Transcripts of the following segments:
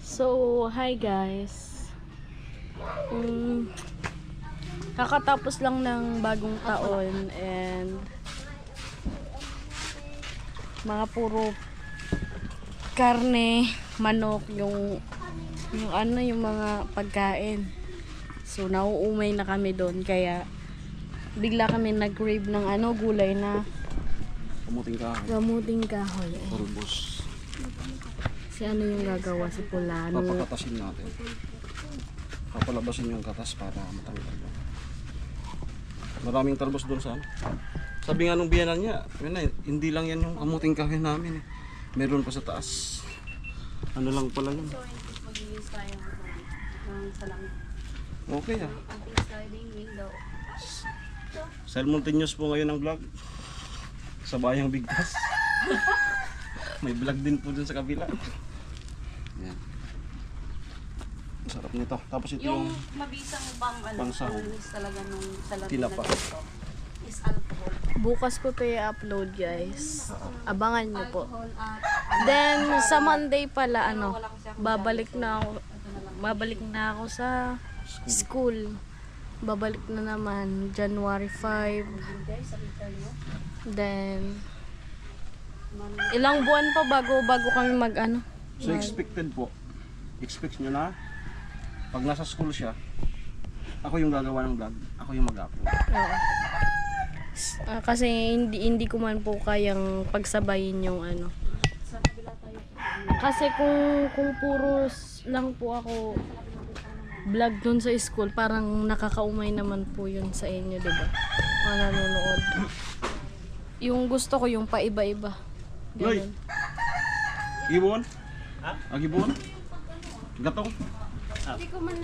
So, hi guys. Kakatapos lang ng bagong taon and mga puro karne, manok, yung mga pagkain. So, nauumay na kami doon kaya bigla kami nag-crave ng gulay na kamuting kahoy. Talbos. Si ano yung gagawa? Si Pulano. Papakatasin natin. Papalabasin yung katas para matanggal. Maraming talbos doon sa ano. Sabi nga nung biyanan niya, yun na, hindi lang yan yung kamuting kahoy namin eh. Meron pa sa taas. Ano lang pala yun. So, mag-ilis tayo ng salamin. Okay ah. Anti-sliding window. Simultaneous po ngayon ang vlog. Sa Bayang Bigkas. May vlog din po dun sa kabila. Yan. Sarap nito. Tapos ito yung mabisang pangsahog. talaga nung salamin Tinapa. is alcohol. Bukas ko to i-upload guys. Abangan nyo po. Then sa Monday pala babalik na ako sa school. Babalik na naman January 5. Then ilang buwan pa bago kami So expected po. Expect nyo na pag nasa school siya, ako yung gagawa ng vlog, ako yung mag-upload. Oo. Kasi hindi ko man po kayang pagsabayin yung Kasi kung puro lang po ako vlog dun sa school, parang nakakaumay naman po yun sa inyo, diba? Mga nanonood. Yung gusto ko yung paiba-iba. Loy! Ganun. Gibon? Ha? Gibon? Gatong? Hindi ko man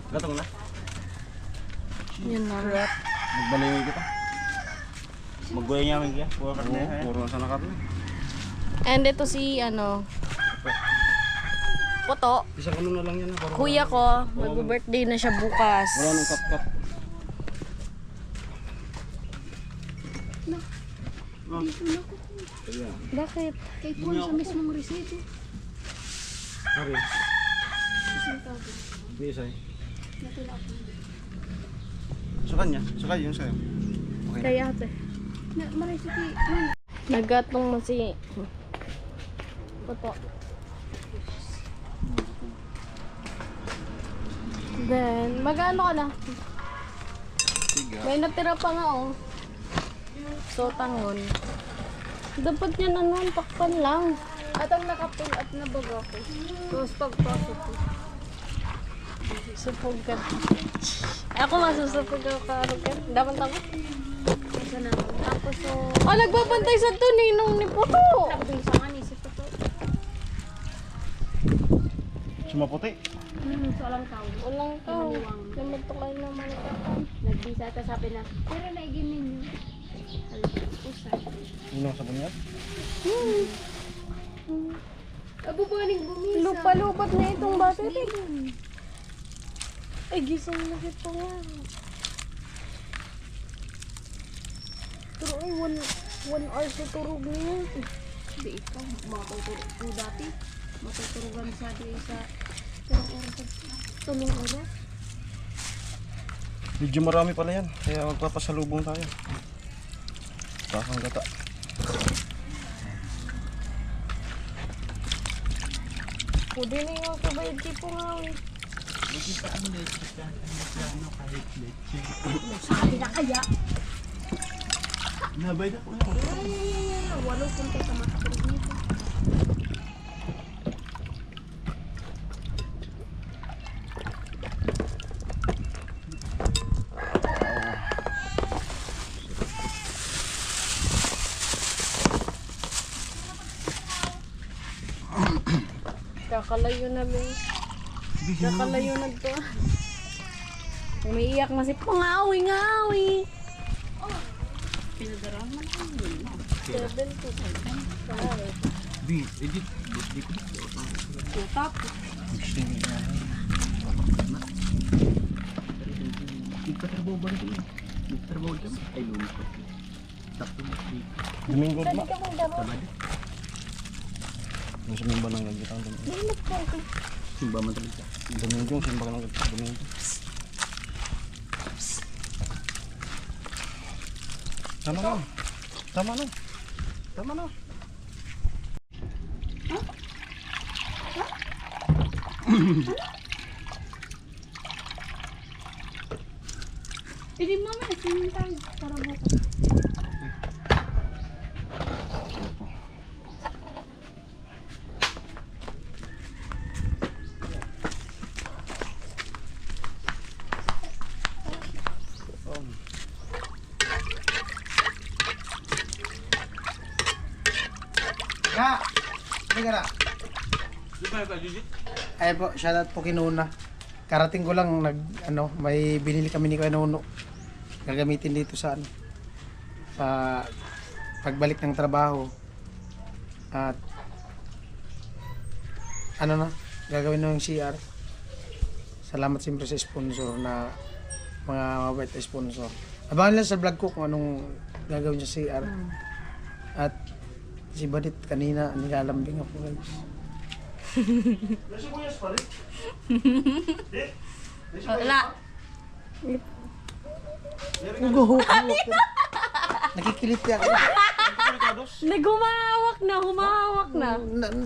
Gatong na? Yun na. Magbalingin kita. Maggoy niya mga kaya. Puro karne. Oo, puro na sana karne. And ito si Poto. Isang ano na lang yan. Parang Kuya ko, mag-birthday na siya bukas. wala nang cut-cut. Ayan. Bakit? Kay Pon sa mismong resito. Ari. Hindi isa eh. Sa kanya? Sa kayo yung sa'yo? Okay na. Kaya ate. Maray si Kay. Nagatong na si Poto. Then, mag-ano ka na? Tiga. May natira pa nga So, tangon. Dapat niya takpan lang. At ang nakapul at nabaga ko. Tapos pagpasok ko. Supog ka. Ako masusupog ako karoon. Dapat ako. Isa na. Tapos so. Nagbabantay sa to ninong ni Poto. Tapos sa kanisip ko to. Sumaputi. So alam tao. Walang tao. Namatukay naman ito. Nagbisa ta sabi na. Pero naigimin nyo. Usa. Yun ang sabon yan? Abubaning bumisa. Lupa-lupat na itong battery. Ay, gising na ito nga. Pero ay, 1 hour sa turog niya. Hindi ikaw. Matutulog ko dati. Matuturugan sa di sa. Tulong oras. Tulong oras. Medyo marami pala yan. Kaya magpapasalubong tayo. Bakang gata. Pwede na yung kabayad tipo nga. Sabi na kaya. Nabay na po. Walo punta sa matulog nito. Kakalayo na ba? Kakalayo na to. Umiiyak na si Pangawi-ngawi. Pinagaraman ko yun. 7 Bi, edit. Tutap. Nagtatrabaho ba rin? Nagtatrabaho ka? Ay, lumis pa. Takto mo. Domingo Pwede ma. ka mong daro. Tamad. Yung sumimba ng nagkitang doon. Hindi, Simba man talaga. Domingo, simba ka ng Domingo. Tama na. Tama na. Tama na. Hindi mama, nasimin tayo. Para bukas. Ka! Hindi na. Di ba yung Jujit? Ay po, shoutout po kinuna. Karating ko lang, may binili kami ni Kuya Nuno. Gagamitin dito sa sa pagbalik ng trabaho. At gagawin na yung CR. Salamat siyempre sa sponsor na mga mabait na sponsor. Abangan lang sa vlog ko kung anong gagawin sa CR. At si Badit kanina nilalambing ako guys. Wala. Nakikilit yan. Humahawak na.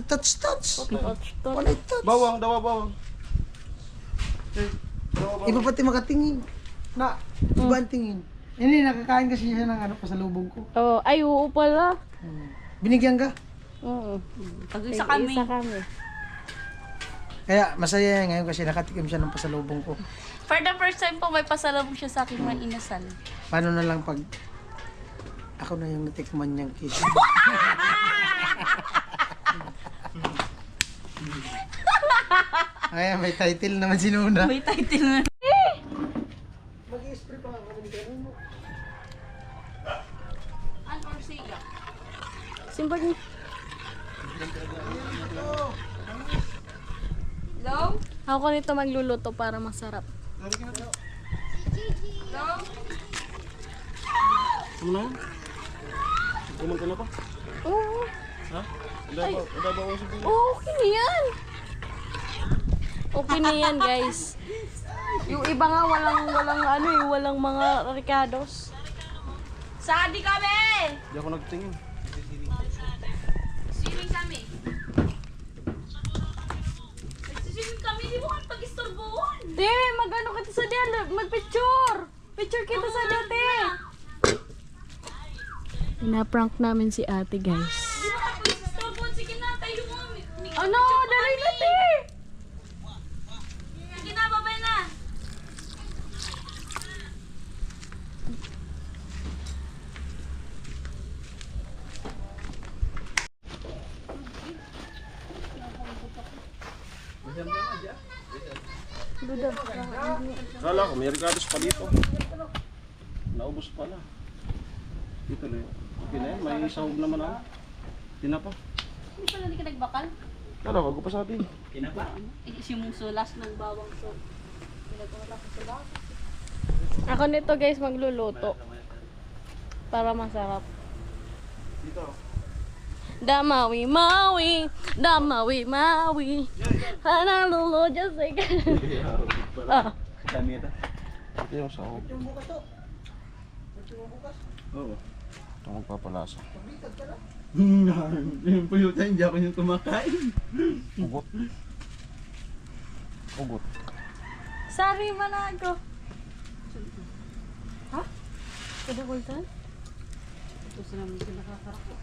Touch. Touch. Walay touch. Bawang, bawang. Iba pati makatingin. Iba ang tingin. Hindi, nakakain kasi siya ng pasalubong ko. Oh, ay, oo pala. Binigyan ka? Oo. Pag-isa kami. Isa kami. Kaya masaya ngayon kasi nakatikim siya ng pasalubong ko. For the first time po, may pasalubong siya sa aking mga inasal. Paano na lang pag ako na yung natikman niyang kiss? Ay, may title naman sinuna. May title na. Mag-i-spray pa kami ganun. An or siya? Simple niyo. Hello? Ako nito magluluto para masarap. Hello? Ano na yan? Kuman ka na pa? Oo. Ha? Ada ba ako sa Oo, okay na yan. Okay na yan, guys. Yung iba nga walang mga ricados. Sadi kami! Di ako nagtingin. Swimming kami. Nagsiswimming kami, di mo kami pag-istorbohan. Te, mag-ano kita sa diyan, mag-picture. Picture kita sa dati. Ina-prank namin si ate, guys. Di mo kami pag-istorbohan. Sige na, tayo mo. Ano? Dali na, te. Sige na, babay na. Kala ko, may regalos pa dito. Naubos pala. Dito na yun. Okay na yan, may sahog naman ako. Tinapa. Hindi pala hindi ka nagbakal? Kala ko, pa sa atin. Sumusulas ng bawang so. Ako nito, guys, magluluto. Para masarap. Dito. Damawi, mawi. Damawi, mawi. Hanalulu, just like... Ah. Dami ito. Ito yung sahog. Oo. Ito magpapalasa. Yung pulutan, hindi ako yung kumakain. Ugot. Ugot. Sorry, manago. Ha? Kada kultan? Ito sila mo sila nakakarako.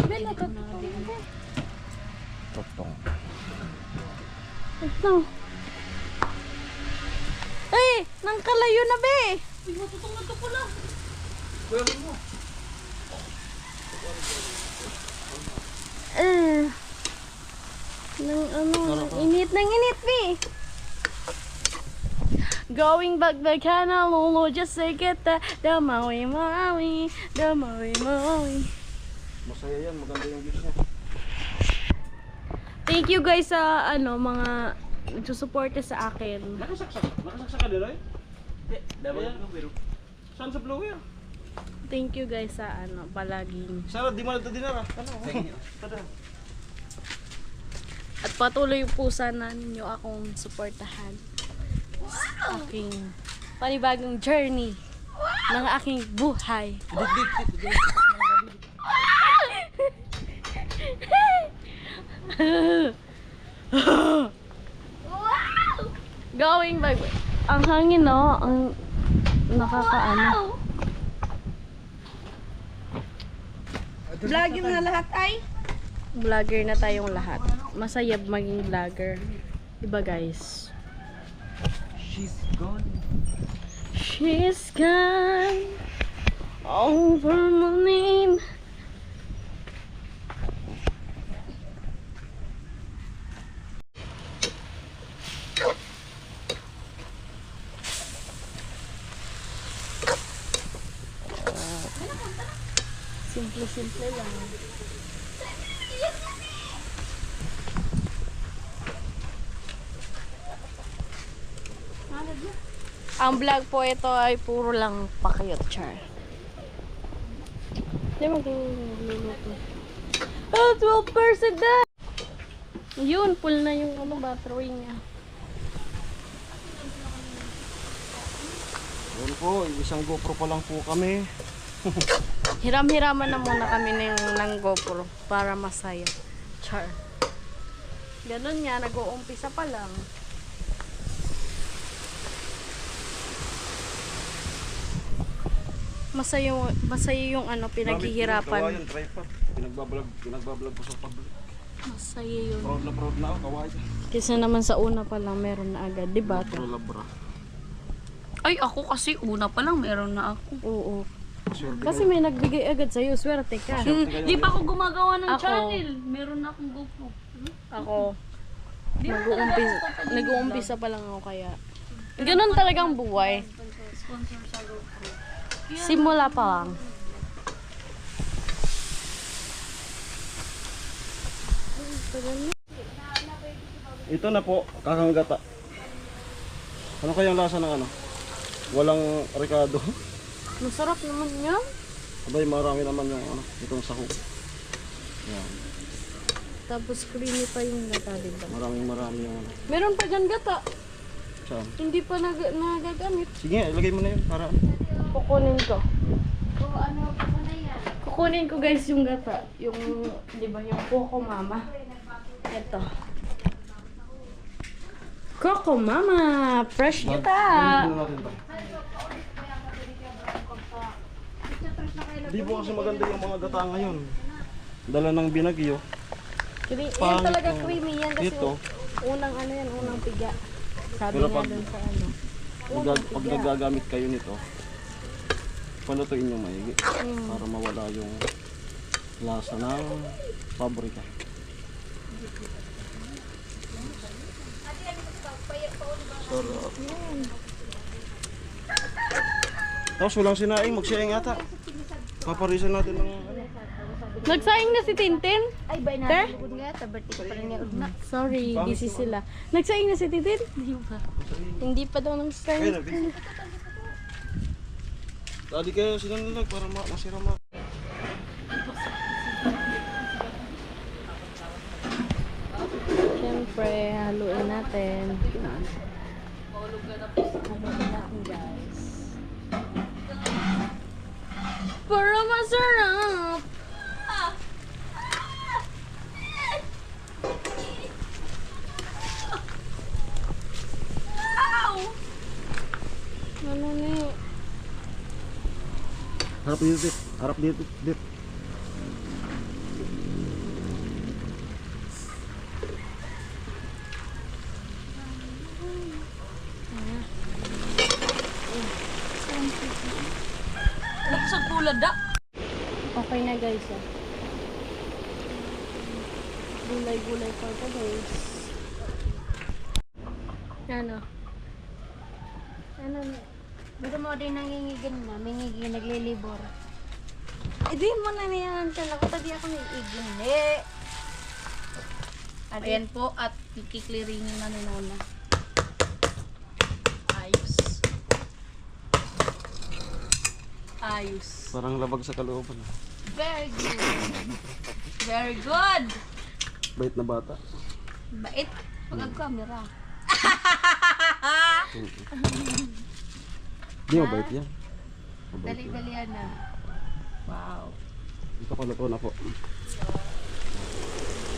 Bela, Totong. ito. Ay, nang kalayo na, be. Uy, matutong na ito pala. Init, be. Going back the canal, lolo, just say get the Damawi, mawi. Damawi, mawi. Masaya yan, maganda yung views niya. Thank you guys sa mga susuporta sa akin. Nakasaksak ka din, Roy? Dapat ko pero. Saan sa blower? Thank you guys sa palaging. Sana di mo na ito dinara. Ano? Tada. patuloy po sana ninyo akong suportahan sa aking panibagong journey ng aking buhay. Going back. Ang hangin, no? Ang nakakaano. Vlogger na lahat ay. Vlogger na tayong lahat. Masaya maging vlogger. Diba, guys? She's gone. She's gone over my name. Simple-simple lang. Ang vlog po ito ay puro lang pakiyot, char. Hindi mo luluto. Oh, 12% na! Yun, full na yung battery niya. Yun po, isang GoPro pa lang po kami. Hiram-hiraman na muna kami ng GoPro para masaya. Char. Ganun nga, nag-uumpisa pa lang. Masaya yung ano, pinaghihirapan. Kawayan, tripod. Pinagbablog ko sa public. Masaya yun. Proud na ako, kawayan. Kasi naman sa una pa lang meron na agad, di ba? Pro labra. Ay, ako kasi una pa lang meron na ako. Oo. Swerte Kasi may nagbigay agad sa'yo, swerte ka. Di pa ako gumagawa ng Ako. channel. Meron na akong GoPro. Ako, nag-uumpisa pa lang ako kaya. Ganun talagang buhay. Sponsor sa GoPro. Simula pa lang. Ito na po, kakanggata. Ano kayang lasa ng ano? Walang rekado. Masarap naman yan. Abay, marami naman yung ano, itong sahog. Yan. Tapos creamy pa yung gata, diba? Marami yung ano. Meron pa dyan gata. Saan? Hindi pa nagagamit. Sige, ilagay mo na yun para Kukunin ko. Kukunin ko guys yung gata. Yung, di ba, yung Coco Mama. Ito. Coco Mama! Fresh gata! Di po kasi maganda yung mga gata ngayon. Dala ng binagyo. Yan Pangit talaga yung- creamy yan kasi Ito. unang ano yan, unang piga. Sabi Pero nga pag- dun sa ano. Pag nagagamit kayo nito, palutuin nyo maigi. Para mawala yung lasa ng pabrika. Sarap. Tapos walang sinaing, magsiaing ata. Paparisan natin ng ano. Nagsaing na si Tintin? Ay, bay Te? nga. Taberti ko pa rin niya ugna. Sorry, busy sila. Nagsaing na si Tintin? Hindi pa daw Kaya nagsaing. na, busy. Tadi kayo sinanilag para masira ma. Siyempre, haluin natin. Haluin natin, guys. Para masarap! Ano ni? Harap dito, Dit. Harap dito, Dit. Nagsag pulad da. Okay na guys, ah. Gulay-gulay pa ito guys. Ano? Ano? Pero mo din nangingigin na. Mingigin, naglilibor. Hindi mo na niyan siya. Nakatadi ako ng igin. Eh! Ayan po at kikikliringin na ni Nona. Ayos. Ayos. Parang labag sa kalooban. Very good. Very good. Bait na bata. Bait. Pag camera. Di mabait yan. Mabait yan. Dali-dalian na. Wow. Ito ko luto na po.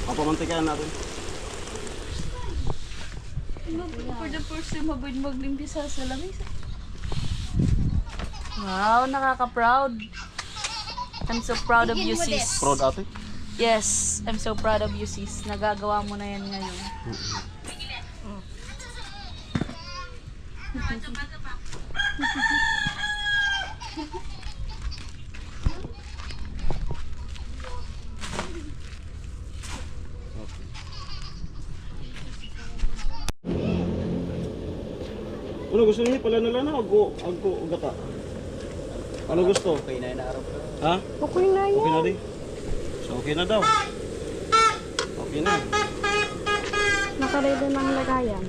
Papamantikaan natin. For the first time, mabait maglimpisa sa lamisa. Wow, nakaka-proud. I'm so proud of you, sis. Proud ate. Yes, I'm so proud of you, sis. Nagagawa mo na yan ngayon. Ano gusto niya? Pala na lang na agko gata. Ano gusto? Okay na yung araw. Ha? Okay na Okay na di? So okay na daw. Okay na. Nakaredy ng lagayan.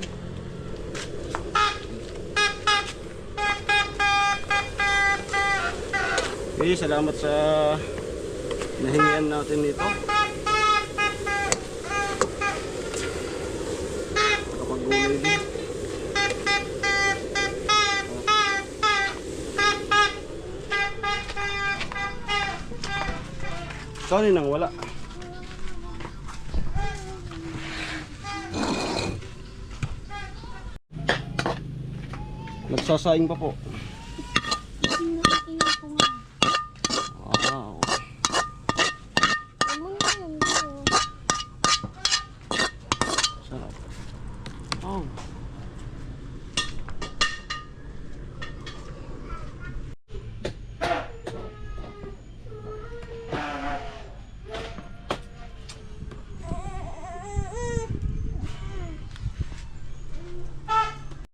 Okay, salamat sa nahingian natin nito. Nakapag-gulay din. Kanin nang wala. Nagsasaing pa po.